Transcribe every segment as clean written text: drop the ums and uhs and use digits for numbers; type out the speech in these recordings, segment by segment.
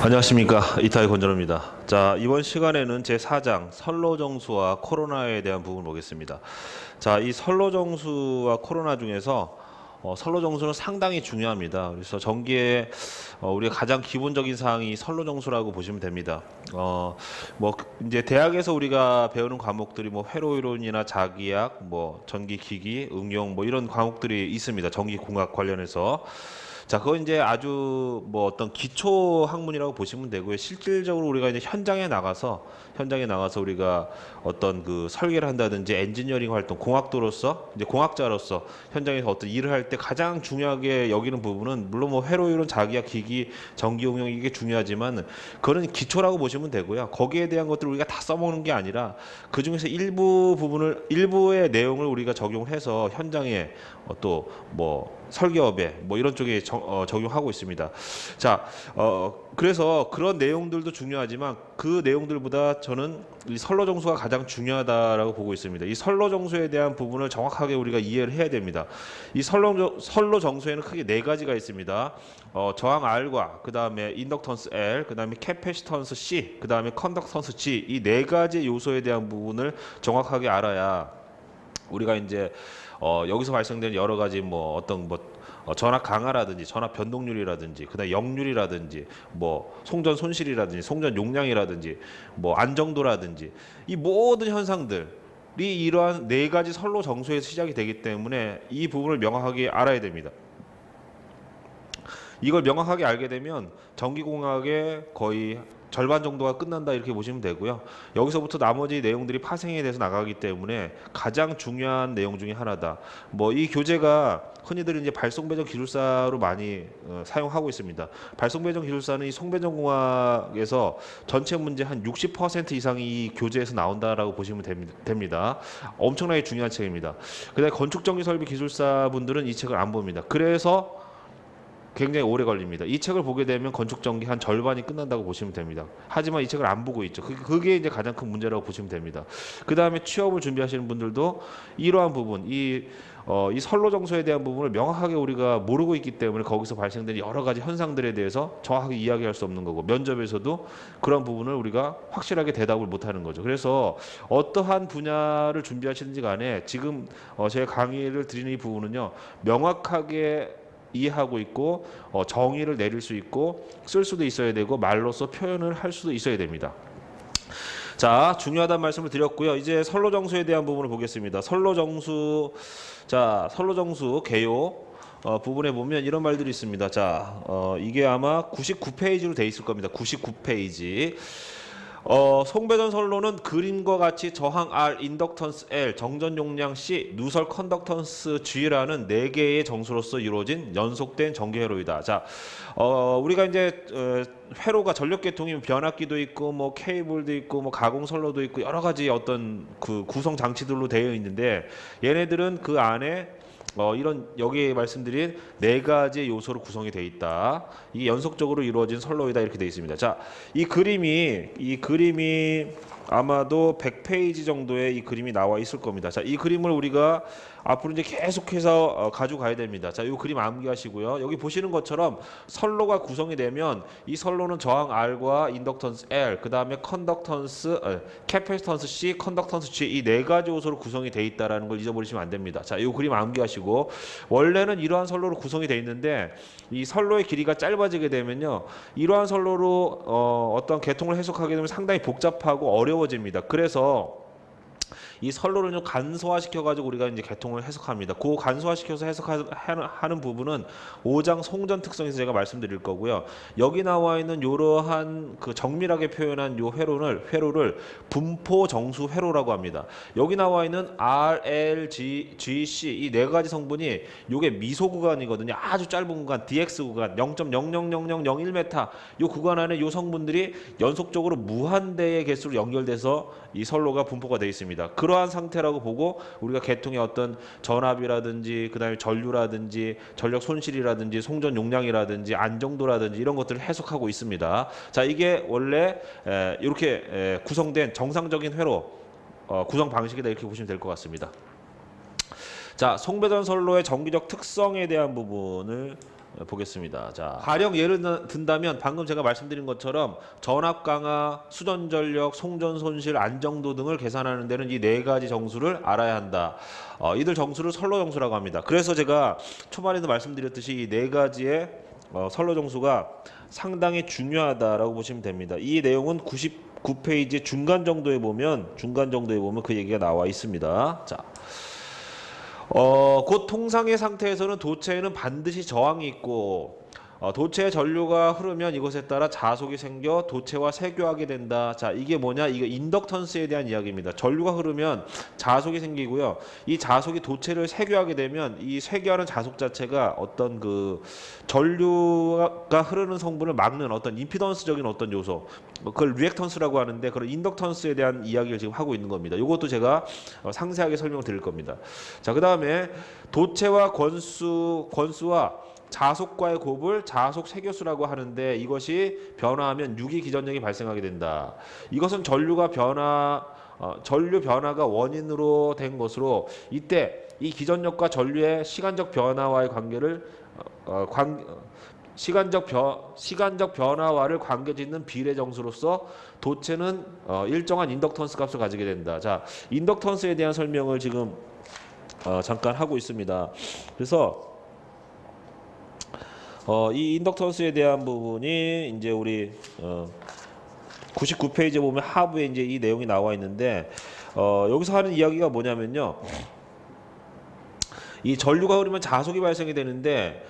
안녕하십니까, 이타이 권전호입니다. 자, 이번 시간에는 제4장 선로정수와 코로나에 대한 부분을 보겠습니다. 자, 이 선로정수와 코로나 중에서 선로정수는 상당히 중요합니다. 그래서 전기에 우리가 가장 기본적인 사항이 선로정수라고 보시면 됩니다. 뭐 이제 대학에서 우리가 배우는 과목들이 뭐 회로이론이나 자기약, 뭐 전기기기, 응용 뭐 이런 과목들이 있습니다. 전기공학 관련해서. 자, 그건 이제 아주 뭐 어떤 기초 학문이라고 보시면 되고요. 실질적으로 우리가 이제 현장에 나가서 우리가 어떤 그 설계를 한다든지 엔지니어링 활동, 공학도로서 이제 공학자로서 현장에서 어떤 일을 할 때 가장 중요하게 여기는 부분은 물론 뭐 회로이론, 자기약, 기기, 전기 응용 이게 중요하지만 그거는 기초라고 보시면 되고요. 거기에 대한 것들을 우리가 다 써먹는 게 아니라 그 중에서 일부의 내용을 우리가 적용을 해서 현장에 또 뭐 설계업에 뭐 이런 쪽에 적용하고 있습니다. 자, 그래서 그런 내용들도 중요하지만 그 내용들보다 저는 이 선로정수가 가장 중요하다라고 보고 있습니다. 이 선로정수에 대한 부분을 정확하게 우리가 이해를 해야 됩니다. 이 선로정수에는 크게 네 가지가 있습니다. 저항 R과 그 다음에 인덕턴스 L, 그 다음에 캐패시턴스 C, 그 다음에 컨덕턴스 G, 이 네 가지 요소에 대한 부분을 정확하게 알아야 우리가 이제 여기서 발생되는 여러 가지 뭐 어떤 뭐 전압 강하라든지 전압 변동률이라든지 그다음 역률이라든지 뭐 송전 손실이라든지 송전 용량이라든지 뭐 안정도라든지 이 모든 현상들이 이러한 네 가지 선로 정수에서 시작이 되기 때문에 이 부분을 명확하게 알아야 됩니다. 이걸 명확하게 알게 되면 전기공학의 거의 절반 정도가 끝난다 이렇게 보시면 되고요. 여기서부터 나머지 내용들이 파생이 돼서 나가기 때문에 가장 중요한 내용 중에 하나다. 뭐 이 교재가 흔히들 이제 발송배정 기술사로 많이 사용하고 있습니다. 발송배정 기술사는 이 송배전공학에서 전체 문제 한 60% 이상이 이 교재에서 나온다라고 보시면 됩니다. 엄청나게 중요한 책입니다. 그다음에 건축전기설비 기술사 분들은 이 책을 안 봅니다. 그래서 굉장히 오래 걸립니다. 이 책을 보게 되면 건축전기 한 절반이 끝난다고 보시면 됩니다. 하지만 이 책을 안 보고 있죠. 그게 이제 가장 큰 문제라고 보시면 됩니다. 그 다음에 취업을 준비하시는 분들도 이러한 부분, 이 선로정수에 대한 부분을 명확하게 우리가 모르고 있기 때문에 거기서 발생되는 여러 가지 현상들에 대해서 정확하게 이야기할 수 없는 거고, 면접에서도 그런 부분을 우리가 확실하게 대답을 못하는 거죠. 그래서 어떠한 분야를 준비하시는지 간에 지금 제 강의를 드리는 이 부분은요, 명확하게 이해하고 있고 정의를 내릴 수 있고 쓸 수도 있어야 되고 말로써 표현을 할 수도 있어야 됩니다. 자, 중요하다는 말씀을 드렸고요. 이제 선로정수에 대한 부분을 보겠습니다. 선로정수, 자, 선로정수 개요 부분에 보면 이런 말들이 있습니다. 자, 이게 아마 99페이지로 돼 있을 겁니다. 99페이지. 송배전 선로는 그림과 같이 저항 R, 인덕턴스 L, 정전 용량 C, 누설 컨덕턴스 G라는 네 개의 정수로서 이루어진 연속된 전기 회로이다. 자, 우리가 이제 회로가 전력 계통이면 변압기도 있고 뭐 케이블도 있고 뭐 가공 선로도 있고 여러 가지 어떤 그 구성 장치들로 되어 있는데 얘네들은 그 안에 이런 여기에 말씀드린 네 가지 요소로 구성이 되어 있다. 이게 연속적으로 이루어진 선로이다 이렇게 되어 있습니다. 자, 이 그림이 아마도 100페이지 정도의 이 그림이 나와 있을 겁니다. 자, 이 그림을 우리가 앞으로 이제 계속해서 가지고 가야 됩니다. 자, 이 그림 암기하시고요. 여기 보시는 것처럼 선로가 구성이 되면 이 선로는 저항 R과 인덕턴스 L, 그 다음에 캐패시턴스 C, 컨덕턴스 G 이 네 가지 요소로 구성이 되어 있다라는 걸 잊어버리시면 안 됩니다. 자, 이 그림 암기하시고 원래는 이러한 선로로 구성이 되어 있는데 이 선로의 길이가 짧아지게 되면요, 이러한 선로로 어떤 계통을 해석하게 되면 상당히 복잡하고 어려워집니다. 그래서 이 선로를 좀 간소화시켜 가지고 우리가 이제 계통을 해석합니다. 그 간소화시켜서 해석하는 부분은 5장 송전 특성에서 제가 말씀드릴 거고요. 여기 나와 있는 이러한 그 정밀하게 표현한 요 회로를 분포 정수 회로라고 합니다. 여기 나와 있는 R, L, G, C 이 네 가지 성분이 요게 미소 구간이거든요. 아주 짧은 구간, DX 구간 0.00001m 요 구간 안에 요 성분들이 연속적으로 무한대의 개수로 연결돼서 이 선로가 분포가 되어 있습니다. 그러한 상태라고 보고 우리가 계통의 어떤 전압이라든지 그다음에 전류라든지 전력 손실이라든지 송전 용량이라든지 안정도라든지 이런 것들을 해석하고 있습니다. 자, 이게 원래 이렇게 구성된 정상적인 회로 구성 방식이다 이렇게 보시면 될 것 같습니다. 자, 송배전 선로의 전기적 특성에 대한 부분을 보겠습니다. 자, 가령 예를 든다면 방금 제가 말씀드린 것처럼 전압 강하, 수전 전력, 송전 손실, 안정도 등을 계산하는 데는 이 네 가지 정수를 알아야 한다. 이들 정수를 선로 정수라고 합니다. 그래서 제가 초반에도 말씀드렸듯이 이 네 가지의 선로 정수가 상당히 중요하다라고 보시면 됩니다. 이 내용은 99페이지 중간 정도에 보면 그 얘기가 나와 있습니다. 자. 곧 통상의 상태에서는 도체에는 반드시 저항이 있고 도체의 전류가 흐르면 이것에 따라 자속이 생겨 도체와 세교하게 된다. 자, 이게 뭐냐? 이게 인덕턴스에 대한 이야기입니다. 전류가 흐르면 자속이 생기고요. 이 자속이 도체를 세교하게 되면 이 세교하는 자속 자체가 어떤 그 전류가 흐르는 성분을 막는 어떤 임피던스적인 어떤 요소, 그걸 리액턴스라고 하는데 그런 인덕턴스에 대한 이야기를 지금 하고 있는 겁니다. 이것도 제가 상세하게 설명을 드릴 겁니다. 자, 그다음에 도체와 권수와 자속과의 곱을 자속 세교수라고 하는데 이것이 변화하면 유기 기전력이 발생하게 된다. 이것은 전류 변화가 원인으로 된 것으로 이때 이 기전력과 전류의 시간적 변화와의 관계를 시간적 변화와를 관계짓는 비례 정수로서 도체는 일정한 인덕턴스 값을 가지게 된다. 자, 인덕턴스에 대한 설명을 지금 잠깐 하고 있습니다. 그래서 이 인덕턴스에 대한 부분이 이제 우리 99페이지에 보면 하부에 이제 이 내용이 나와 있는데 여기서 하는 이야기가 뭐냐면요. 이 전류가 흐르면 자속이 발생이 되는데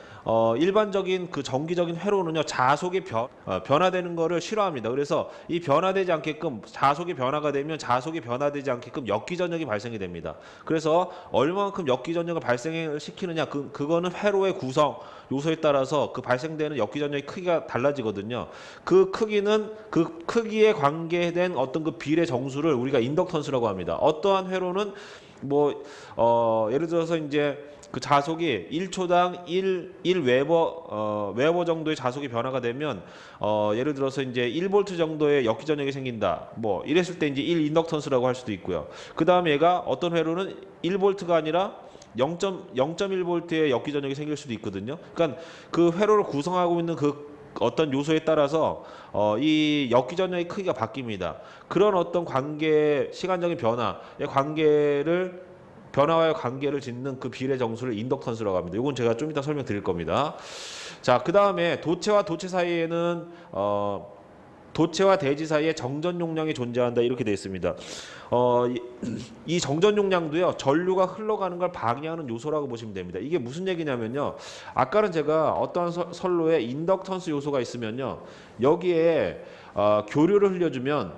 일반적인 그 정기적인 회로는요 자속이 변화되는 거를 싫어합니다. 그래서 이 변화되지 않게끔 자속이 변화가 되면 자속이 변화되지 않게끔 역기전력이 발생이 됩니다. 그래서 얼마만큼 역기전력을 발생을 시키느냐 그거는 회로의 구성 요소에 따라서 그 발생되는 역기전력의 크기가 달라지거든요. 그 크기에 관계된 어떤 그 비례 정수를 우리가 인덕턴스라고 합니다. 어떠한 회로는 예를 들어서 이제 그 자속이 1초당 1 웨버 정도의 자속이 변화가 되면 예를 들어서 이제 1볼트 정도의 역기전력이 생긴다. 이랬을 때 이제 1 인덕턴스라고 할 수도 있고요. 그다음에 얘가 어떤 회로는 1볼트가 아니라 0.1볼트의 역기전력이 생길 수도 있거든요. 그러니까 그 회로를 구성하고 있는 그 어떤 요소에 따라서 이 역기전력의 크기가 바뀝니다. 그런 어떤 시간적인 변화와의 관계를 짓는 그 비례 정수를 인덕턴스라고 합니다. 이건 제가 좀 이따 설명드릴 겁니다. 자, 그 다음에 도체와 도체 사이에는 도체와 대지 사이에 정전 용량이 존재한다 이렇게 되어 있습니다. 이 정전 용량도요 전류가 흘러가는 걸 방해하는 요소라고 보시면 됩니다. 이게 무슨 얘기냐면요. 아까는 제가 어떠한 선로에 인덕턴스 요소가 있으면요 여기에 교류를 흘려주면요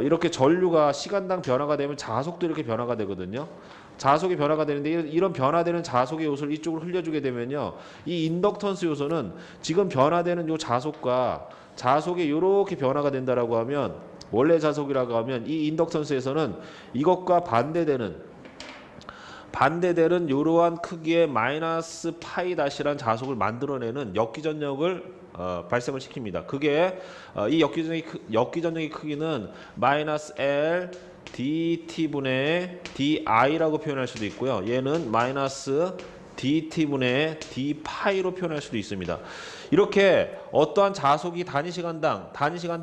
이렇게 전류가 시간당 변화가 되면 자속도 이렇게 변화가 되거든요. 자속이 변화가 되는데 이런 변화되는 자속의 요소를 이쪽으로 흘려주게 되면요. 이 인덕턴스 요소는 지금 변화되는 요 자속과 자속이 이렇게 변화가 된다라고 하면 원래 자속이라고 하면 이 인덕턴스에서는 이것과 반대되는 이러한 크기의 마이너스 파이 다시란 자속을 만들어내는 역기전력을 발생을 시킵니다. 그게 이 역기전력의 크기는 마이너스 L dt분의 di라고 표현할 수도 있고요. 얘는 마이너스 dt분의 d파이로 표현할 수도 있습니다. 이렇게 어떠한 자속이 단위 시간당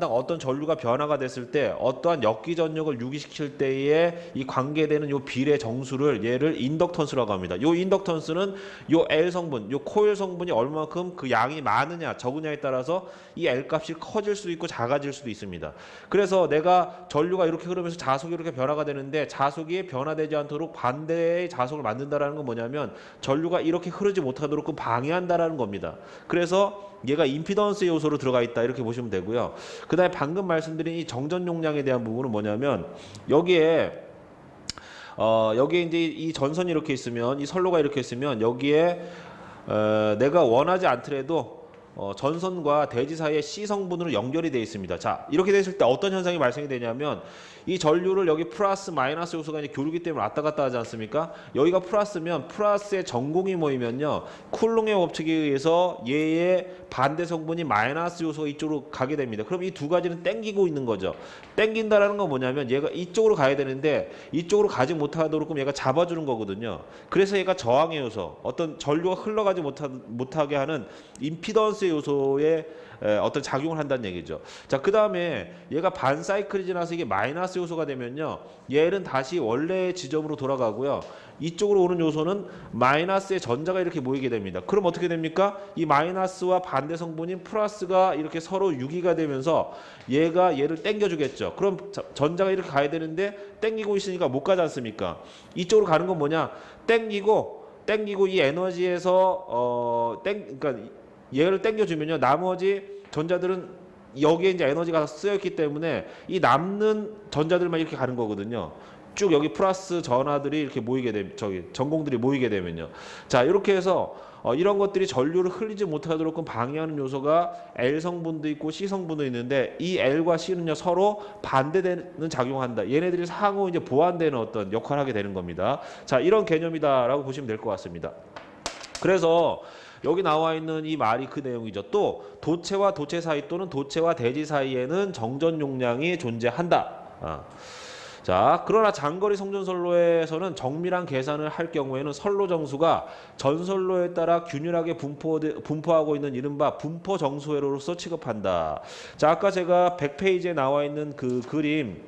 어떤 전류가 변화가 됐을 때 어떠한 역기전력을 유기시킬 때에 이 관계되는 요 비례 정수를 얘를 인덕턴스라고 합니다. 요 인덕턴스는 요 L 성분, 요 코일 성분이 얼마만큼 그 양이 많으냐 적으냐에 따라서 이 L 값이 커질 수도 있고 작아질 수도 있습니다. 그래서 내가 전류가 이렇게 흐르면서 자속이 이렇게 변화가 되는데 자속이 변화되지 않도록 반대의 자속을 만든다라는 건 뭐냐면 전류가 이렇게 흐르지 못하도록 방해한다라는 겁니다. 그래서 얘가 임피던스 요소로 들어가 있다 이렇게 보시면 되고요. 그 다음에 방금 말씀드린 이 정전 용량에 대한 부분은 뭐냐면 여기에 이제 이 전선이 이렇게 있으면 이 선로가 이렇게 있으면 여기에 내가 원하지 않더라도 전선과 대지 사이에 C 성분으로 연결이 되어 있습니다. 자, 이렇게 됐을 때 어떤 현상이 발생이 되냐면 이 전류를 여기 플러스 마이너스 요소가 이제 교류기 때문에 왔다 갔다 하지 않습니까? 여기가 플러스면 플러스의 전공이 모이면요. 쿨롱의 법칙에 의해서 얘의 반대 성분이 마이너스 요소가 이쪽으로 가게 됩니다. 그럼 이 두 가지는 땡기고 있는 거죠. 땡긴다라는 건 뭐냐면 얘가 이쪽으로 가야 되는데 이쪽으로 가지 못하도록 얘가 잡아주는 거거든요. 그래서 얘가 저항의 요소, 어떤 전류가 흘러가지 못하게 하는 임피던스 요소의 어떤 작용을 한다는 얘기죠. 자, 그 다음에 얘가 반사이클이 지나서 이게 마이너스 요소가 되면요. 얘는 다시 원래의 지점으로 돌아가고요. 이쪽으로 오는 요소는 마이너스의 전자가 이렇게 모이게 됩니다. 그럼 어떻게 됩니까? 이 마이너스와 반대 성분인 플러스가 이렇게 서로 유기가 되면서 얘가 얘를 당겨주겠죠. 그럼 전자가 이렇게 가야 되는데 당기고 있으니까 못 가지 않습니까? 이쪽으로 가는 건 뭐냐? 당기고 이 에너지에서 그러니까 얘를 당겨주면요. 나머지 전자들은 여기에 이제 에너지가 쓰였기 때문에 이 남는 전자들만 이렇게 가는 거거든요. 쭉 여기 플러스 전하들이 이렇게 모이게 되면 전공들이 모이게 되면요. 자, 이렇게 해서 이런 것들이 전류를 흘리지 못하도록 방해하는 요소가 L 성분도 있고 C 성분도 있는데 이 L과 C는요 서로 반대되는 작용한다. 얘네들이 상호 이제 보완되는 어떤 역할을 하게 되는 겁니다. 자, 이런 개념이다라고 보시면 될 것 같습니다. 그래서 여기 나와 있는 이 말이 그 내용이죠. 또 도체와 도체 사이 또는 도체와 대지 사이에는 정전 용량이 존재한다. 자, 그러나 장거리 송전선로에서는 정밀한 계산을 할 경우에는 선로 정수가 전선로에 따라 균일하게 분포하고 있는 이른바 분포 정수회로로서 취급한다. 자, 아까 제가 100페이지에 나와 있는 그 그림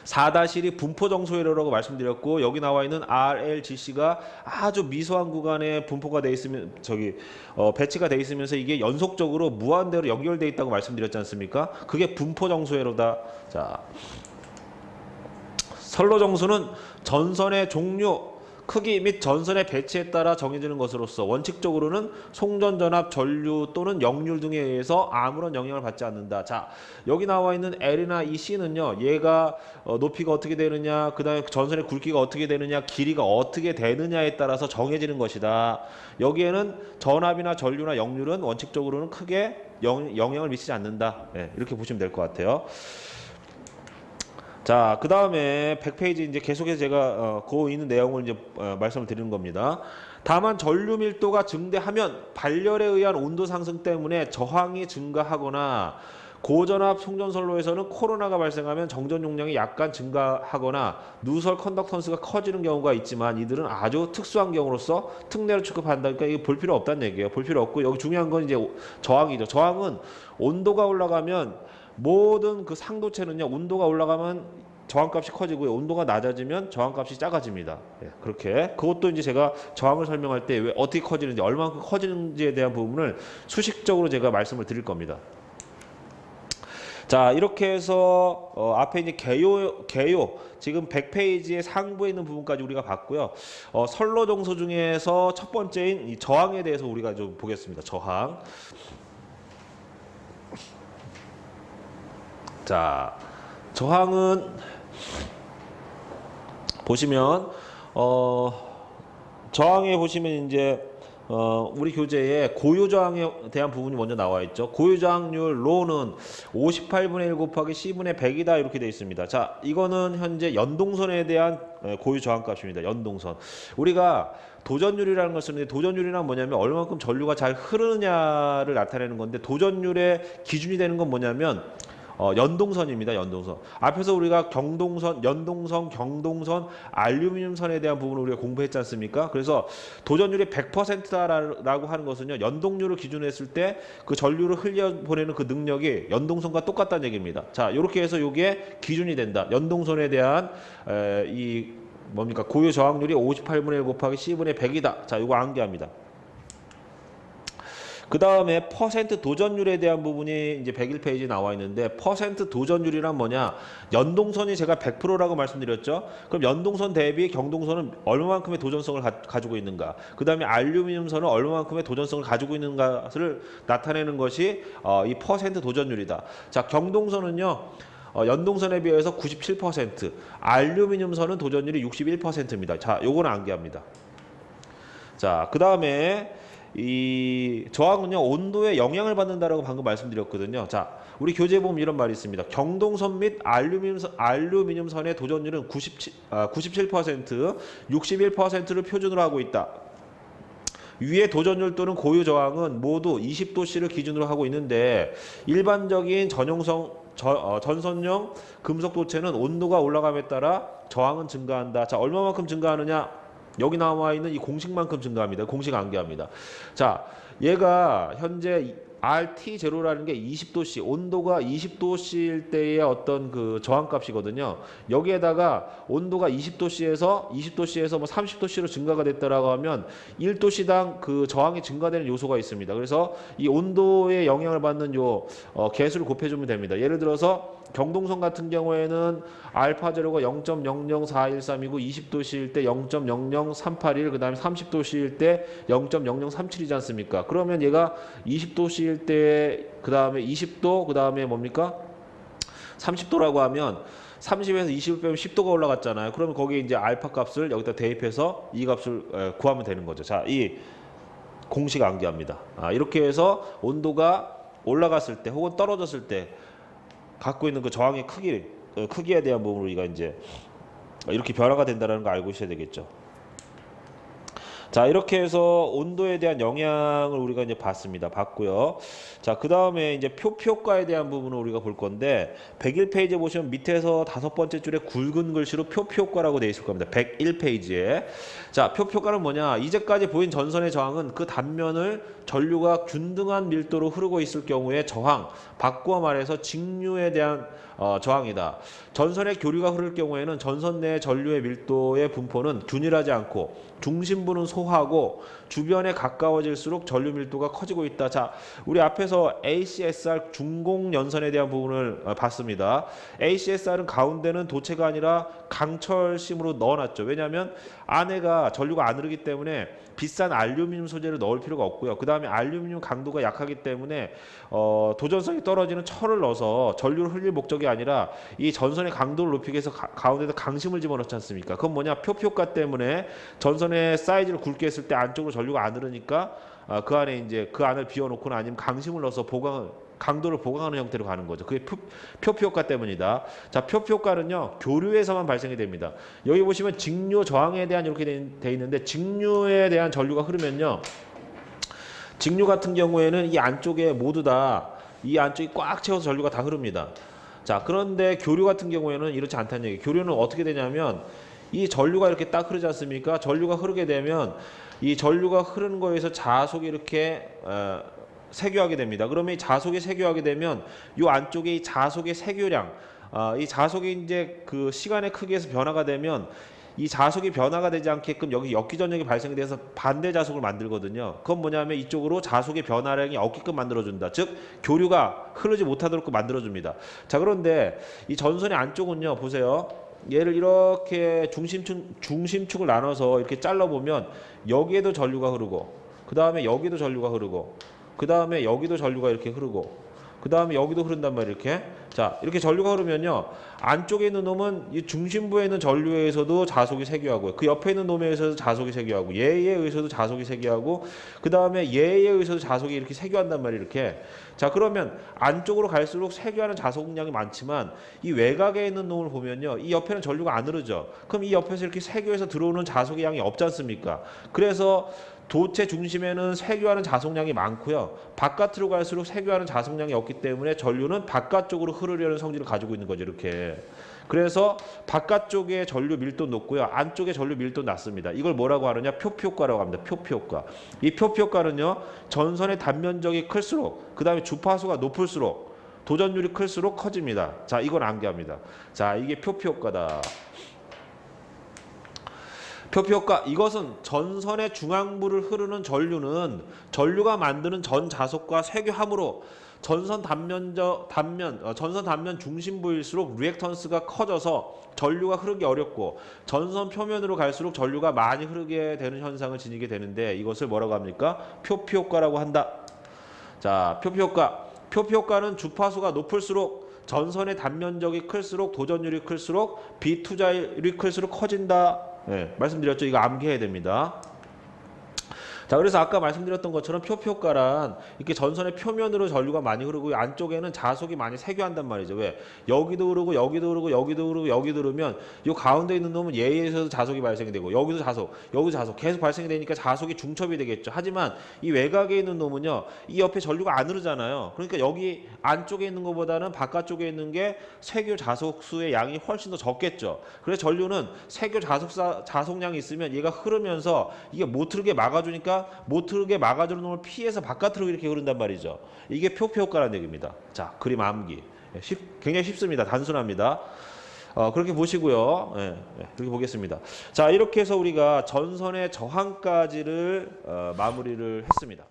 4-1이 분포 정수회로라고 말씀드렸고 여기 나와 있는 RLGC가 아주 미소한 구간에 분포가 돼 있으면 배치가 돼 있으면서 이게 연속적으로 무한대로 연결돼 있다고 말씀드렸지 않습니까? 그게 분포 정수회로다. 자, 선로 정수는 전선의 종류, 크기 및 전선의 배치에 따라 정해지는 것으로서 원칙적으로는 송전전압, 전류 또는 역률 등에 의해서 아무런 영향을 받지 않는다. 자, 여기 나와 있는 L이나 이 C는요. 얘가 높이가 어떻게 되느냐, 그 다음에 전선의 굵기가 어떻게 되느냐, 길이가 어떻게 되느냐에 따라서 정해지는 것이다. 여기에는 전압이나 전류나 역률은 원칙적으로는 크게 영향을 미치지 않는다. 네, 이렇게 보시면 될 것 같아요. 자, 그 다음에 100페이지 이제 계속해서 제가 그 있는 내용을 이제 말씀을 드리는 겁니다. 다만 전류 밀도가 증대하면 발열에 의한 온도 상승 때문에 저항이 증가하거나 고전압 송전선로에서는 코로나가 발생하면 정전 용량이 약간 증가하거나 누설 컨덕턴스가 커지는 경우가 있지만 이들은 아주 특수한 경우로서 특례로 취급한다. 그러니까 이거 볼 필요 없다는 얘기예요. 볼 필요 없고 여기 중요한 건 이제 저항이죠. 저항은 온도가 올라가면 모든 그 상도체는요. 온도가 올라가면 저항값이 커지고요. 온도가 낮아지면 저항값이 작아집니다. 예, 그렇게 그것도 이제 제가 저항을 설명할 때 왜 어떻게 커지는지 얼마만큼 커지는지에 대한 부분을 수식적으로 제가 말씀을 드릴 겁니다. 자, 이렇게 해서 앞에 이제 개요 지금 100페이지의 상부에 있는 부분까지 우리가 봤고요. 선로 정수 중에서 첫 번째인 이 저항에 대해서 우리가 좀 보겠습니다. 저항. 자, 저항은 보시면 저항에 보시면 이제 우리 교재에 고유 저항에 대한 부분이 먼저 나와 있죠. 고유 저항률 로는 58분의 1 곱하기 C분의 100이다 이렇게 되어 있습니다. 자, 이거는 현재 연동선에 대한 고유 저항값입니다. 연동선. 우리가 도전율이라는 걸 쓰는데 도전율이란 뭐냐면 얼마만큼 전류가 잘 흐르느냐를 나타내는 건데 도전율의 기준이 되는 건 뭐냐면 연동선입니다. 연동선. 앞에서 우리가 경동선, 연동선, 경동선, 알루미늄선에 대한 부분을 우리가 공부했지 않습니까? 그래서 도전율이 100%다라고 하는 것은요. 연동률을 기준으로 했을 때 그 전류를 흘려보내는 그 능력이 연동선과 똑같다는 얘기입니다. 자, 이렇게 해서 이게 기준이 된다. 연동선에 대한 이 뭡니까? 고유 저항률이 58분의 1 곱하기 C분의 100이다. 자, 이거 암기합니다. 그 다음에 퍼센트 도전율에 대한 부분이 이제 101페이지에 나와 있는데 퍼센트 도전율이란 뭐냐? 연동선이 제가 100%라고 말씀드렸죠. 그럼 연동선 대비 경동선은 얼마만큼의 도전성을 가지고 있는가? 그 다음에 알루미늄선은 얼마만큼의 도전성을 가지고 있는가를 나타내는 것이 이 퍼센트 도전율이다. 자, 경동선은요. 연동선에 비해서 97%, 알루미늄선은 도전율이 61%입니다. 자, 요거는 암기합니다. 자, 그 다음에 이 저항은요 온도에 영향을 받는다라고 방금 말씀드렸거든요. 자, 우리 교재에 보면 이런 말이 있습니다. 경동선 및 알루미늄선의 도전율은 97%, 61%를 표준으로 하고 있다. 위의 도전율 또는 고유 저항은 모두 20도씨를 기준으로 하고 있는데 일반적인 전선용 금속 도체는 온도가 올라감에 따라 저항은 증가한다. 자, 얼마만큼 증가하느냐? 여기 나와 있는 이 공식만큼 증가합니다. 공식 암기합니다. 자, 얘가 현재 RT0라는 게 20도씨, 온도가 20도씨일 때의 어떤 그 저항값이거든요. 여기에다가 온도가 20도씨에서 뭐 30도씨로 증가가 됐다라고 하면 1도씨당 그 저항이 증가되는 요소가 있습니다. 그래서 이 온도에 영향을 받는 요 개수를 곱해주면 됩니다. 예를 들어서 경동선 같은 경우에는 알파 제로가 0.00413이고 20도씨일 때 0.00381, 그 다음에 30도씨일 때 0.0037이지 않습니까? 그러면 얘가 20도씨일 때 그 다음에 20도, 그 다음에 뭡니까? 30도라고 하면 30에서 20을 빼면 10도가 올라갔잖아요. 그러면 거기에 이제 알파 값을 여기다 대입해서 이 값을 구하면 되는 거죠. 자, 이 공식 암기합니다. 이렇게 해서 온도가 올라갔을 때 혹은 떨어졌을 때 갖고 있는 그 저항의 크기에 대한 부분으로 우리가 이제 이렇게 변화가 된다는 거 알고 있어야 되겠죠. 자, 이렇게 해서 온도에 대한 영향을 우리가 이제 봤고요. 자, 그 다음에 이제 표표가에 대한 부분을 우리가 볼 건데 101페이지에 보시면 밑에서 5번째 줄에 굵은 글씨로 표표가라고 되어 있을 겁니다. 101페이지에. 자, 표표가는 뭐냐? 이제까지 보인 전선의 저항은 그 단면을 전류가 균등한 밀도로 흐르고 있을 경우에 저항, 바꾸어 말해서 직류에 대한 저항이다. 전선의 교류가 흐를 경우에는 전선 내 전류의 밀도의 분포는 균일하지 않고 중심부는 소하고 주변에 가까워질수록 전류 밀도가 커지고 있다. 자, 우리 앞에서 ACSR 중공 연선에 대한 부분을 봤습니다. ACSR은 가운데는 도체가 아니라 강철심으로 넣어놨죠. 왜냐하면 안에가 전류가 안 흐르기 때문에 비싼 알루미늄 소재를 넣을 필요가 없고요. 그 다음에 알루미늄 강도가 약하기 때문에 도전성이 떨어지는 철을 넣어서 전류를 흘릴 목적이 아니라 이 전선의 강도를 높이기 위해서 가운데다 강심을 집어넣지 않습니까? 그건 뭐냐? 표표가 때문에 전선의 사이즈를 굵게 했을 때 안쪽으로 전류가 안 흐르니까 그 안에 이제 그 안을 비워놓거나 아니면 강심을 넣어서 강도를 보강하는 형태로 가는 거죠. 그게 표표효과 때문이다. 자, 표표효과는요 교류에서만 발생이 됩니다. 여기 보시면 직류 저항에 대한 이렇게 돼 있는데 직류에 대한 전류가 흐르면요, 직류 같은 경우에는 이 안쪽에 모두 다 이 안쪽이 꽉 채워서 전류가 다 흐릅니다. 자, 그런데 교류 같은 경우에는 이렇지 않다는 얘기. 교류는 어떻게 되냐면 이 전류가 이렇게 딱 흐르지 않습니까? 전류가 흐르게 되면 이 전류가 흐르는 거에서 자속이 이렇게 세교하게 됩니다. 그러면 이 자속이 세교하게 되면 이 안쪽에 이 자속의 세교량, 이 자속이 이제 그 시간의 크기에서 변화가 되면 이 자속이 변화가 되지 않게끔 여기 역기전력이 발생이 돼서 반대 자속을 만들거든요. 그건 뭐냐면 이쪽으로 자속의 변화량이 없게끔 만들어준다. 즉 교류가 흐르지 못하도록 만들어줍니다. 자, 그런데 이 전선의 안쪽은요, 보세요. 얘를 이렇게 중심축을 나눠서 이렇게 잘라보면 여기에도 전류가 흐르고, 그 다음에 여기도 전류가 흐르고, 그 다음에 여기도 전류가 이렇게 흐르고, 그 다음에 여기도 흐른단 말이에요. 이렇게. 자, 이렇게 전류가 흐르면요, 안쪽에 있는 놈은 이 중심부에 있는 전류에 의해서도 자속이 세교하고요, 그 옆에 있는 놈에 의해서도 자속이 세교하고, 얘에 의해서도 자속이 세교하고, 그 다음에 얘에 의해서도 자속이 이렇게 세교한단 말이에요. 이렇게. 자, 그러면 안쪽으로 갈수록 세교하는 자속량이 많지만 이 외곽에 있는 놈을 보면요, 이 옆에는 전류가 안 흐르죠. 그럼 이 옆에서 이렇게 세교해서 들어오는 자속의 양이 없지 않습니까? 그래서 도체 중심에는 세교하는 자속량이 많고요, 바깥으로 갈수록 세교하는 자속량이 없기 때문에 전류는 바깥쪽으로 흐르려는 성질을 가지고 있는 거죠. 이렇게. 그래서 바깥쪽에 전류 밀도 높고요, 안쪽에 전류 밀도 낮습니다. 이걸 뭐라고 하느냐? 표표효과라고 합니다. 표표효과. 이 표표효과는요, 전선의 단면적이 클수록, 그 다음에 주파수가 높을수록, 도전율이 클수록 커집니다. 자, 이건 암기합니다. 자, 이게 표표효과다. 표표효과, 이것은 전선의 중앙부를 흐르는 전류는 전류가 만드는 전 자속과 세교함으로 전선 단면 중심부일수록 리액턴스가 커져서 전류가 흐르기 어렵고 전선 표면으로 갈수록 전류가 많이 흐르게 되는 현상을 지니게 되는데 이것을 뭐라고 합니까? 표피효과라고 한다. 자, 표피효과. 표피효과는 주파수가 높을수록 전선의 단면적이 클수록 도전율이 클수록 비투자율이 클수록 커진다. 네, 말씀드렸죠. 이거 암기해야 됩니다. 자, 그래서 아까 말씀드렸던 것처럼 표표가란 이렇게 전선의 표면으로 전류가 많이 흐르고 안쪽에는 자속이 많이 세교한단 말이죠. 왜? 여기도 흐르고 여기도 흐르고 여기도 흐르고 여기도 흐르면 이 가운데 있는 놈은 얘에서도 자속이 발생이 되고 여기도 자속, 여기도 자속 계속 발생이 되니까 자속이 중첩이 되겠죠. 하지만 이 외곽에 있는 놈은요. 이 옆에 전류가 안 흐르잖아요. 그러니까 여기 안쪽에 있는 것보다는 바깥쪽에 있는 게 세교 자속수의 양이 훨씬 더 적겠죠. 그래서 전류는 세교 자속량이 있으면 얘가 흐르면서 이게 못 흐르게 막아주니까 못 흐르게 막아주는 놈을 피해서 바깥으로 이렇게 흐른단 말이죠. 이게 표표 효과라는 얘기입니다. 자, 그림 암기. 굉장히 쉽습니다. 단순합니다. 그렇게 보시고요. 그렇게 보겠습니다. 자, 이렇게 해서 우리가 전선의 저항까지를 마무리를 했습니다.